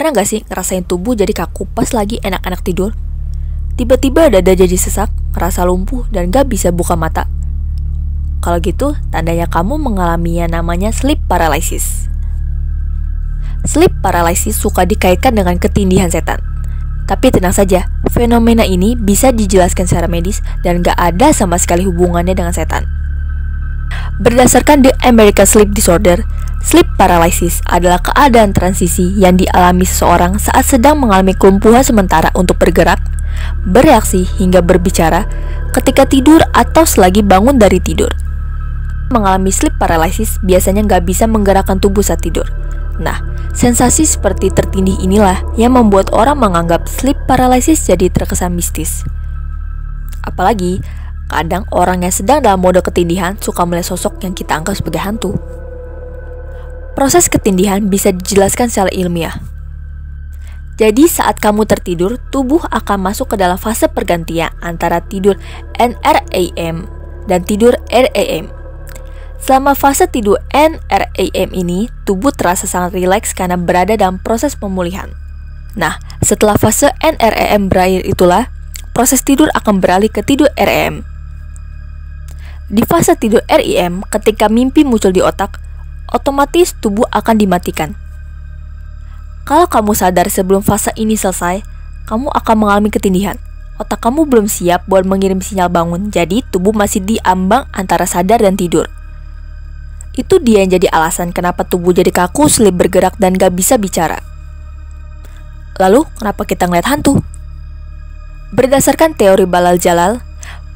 Pernah gak sih ngerasain tubuh jadi kaku pas lagi enak-enak tidur? Tiba-tiba dada jadi sesak, ngerasa lumpuh, dan gak bisa buka mata. Kalau gitu, tandanya kamu mengalami yang namanya sleep paralysis. Sleep paralysis suka dikaitkan dengan ketindihan setan. Tapi tenang saja, fenomena ini bisa dijelaskan secara medis dan gak ada sama sekali hubungannya dengan setan. Berdasarkan The American Sleep Disorder, sleep paralysis adalah keadaan transisi yang dialami seseorang saat sedang mengalami kelumpuhan sementara untuk bergerak, bereaksi hingga berbicara ketika tidur atau selagi bangun dari tidur. Mengalami sleep paralysis biasanya nggak bisa menggerakkan tubuh saat tidur. Nah, sensasi seperti tertindih inilah yang membuat orang menganggap sleep paralysis jadi terkesan mistis. Apalagi, kadang orang yang sedang dalam mode ketindihan suka melihat sosok yang kita anggap sebagai hantu. Proses ketindihan bisa dijelaskan secara ilmiah. Jadi saat kamu tertidur, tubuh akan masuk ke dalam fase pergantian antara tidur NREM dan tidur REM. Selama fase tidur NREM ini, tubuh terasa sangat rileks karena berada dalam proses pemulihan. Nah, setelah fase NREM berakhir itulah, proses tidur akan beralih ke tidur REM. Di fase tidur REM, ketika mimpi muncul di otak, otomatis tubuh akan dimatikan. Kalau kamu sadar sebelum fase ini selesai, kamu akan mengalami ketindihan. Otak kamu belum siap buat mengirim sinyal bangun, jadi tubuh masih diambang antara sadar dan tidur. Itu dia yang jadi alasan kenapa tubuh jadi kaku, sulit bergerak, dan gak bisa bicara. Lalu, kenapa kita ngeliat hantu? Berdasarkan teori Balal Jalal,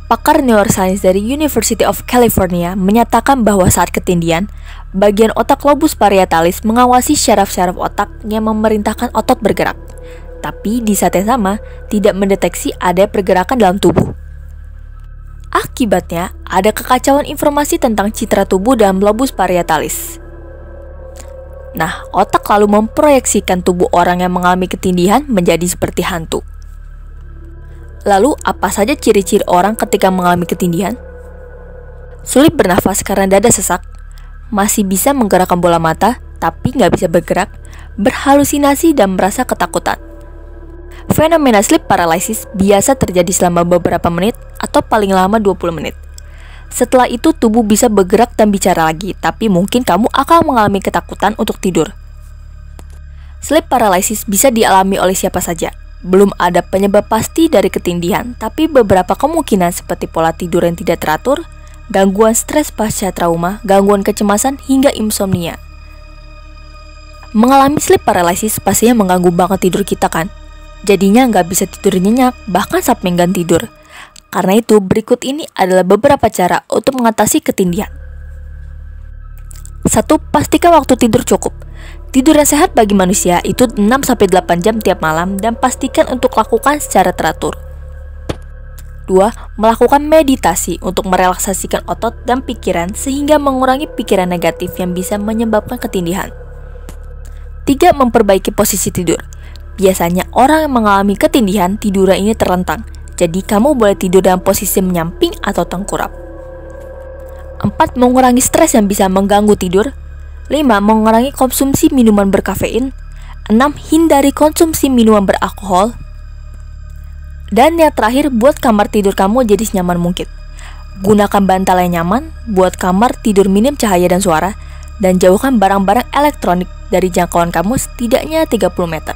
pakar neuroscience dari University of California menyatakan bahwa saat ketindihan, bagian otak lobus parietalis mengawasi syaraf-syaraf otak yang memerintahkan otot bergerak, tapi di saat yang sama tidak mendeteksi ada pergerakan dalam tubuh. Akibatnya, ada kekacauan informasi tentang citra tubuh dalam lobus parietalis. Nah, otak lalu memproyeksikan tubuh orang yang mengalami ketindihan menjadi seperti hantu. Lalu, apa saja ciri-ciri orang ketika mengalami ketindihan? Sulit bernafas karena dada sesak, masih bisa menggerakkan bola mata, tapi nggak bisa bergerak, berhalusinasi dan merasa ketakutan. Fenomena sleep paralysis biasa terjadi selama beberapa menit atau paling lama 20 menit. Setelah itu tubuh bisa bergerak dan bicara lagi, tapi mungkin kamu akan mengalami ketakutan untuk tidur. Sleep paralysis bisa dialami oleh siapa saja. Belum ada penyebab pasti dari ketindihan, tapi beberapa kemungkinan seperti pola tidur yang tidak teratur, gangguan stres pasca trauma, gangguan kecemasan, hingga insomnia. Mengalami sleep paralysis pastinya mengganggu banget tidur kita kan? Jadinya nggak bisa tidur nyenyak, bahkan sampai enggan tidur. Karena itu, berikut ini adalah beberapa cara untuk mengatasi ketindihan. 1. Pastikan waktu tidur cukup. Tidur yang sehat bagi manusia itu 6-8 jam tiap malam dan pastikan untuk lakukan secara teratur. 2. Melakukan meditasi untuk merelaksasikan otot dan pikiran sehingga mengurangi pikiran negatif yang bisa menyebabkan ketindihan. 3. Memperbaiki posisi tidur. Biasanya orang yang mengalami ketindihan tidurnya ini terlentang, jadi kamu boleh tidur dalam posisi menyamping atau tengkurap. 4. Mengurangi stres yang bisa mengganggu tidur. 5. Mengurangi konsumsi minuman berkafein. 6. Hindari konsumsi minuman beralkohol. Dan yang terakhir, buat kamar tidur kamu jadi senyaman mungkin. Gunakan bantal yang nyaman, buat kamar tidur minim cahaya dan suara, dan jauhkan barang-barang elektronik dari jangkauan kamu setidaknya 30 meter.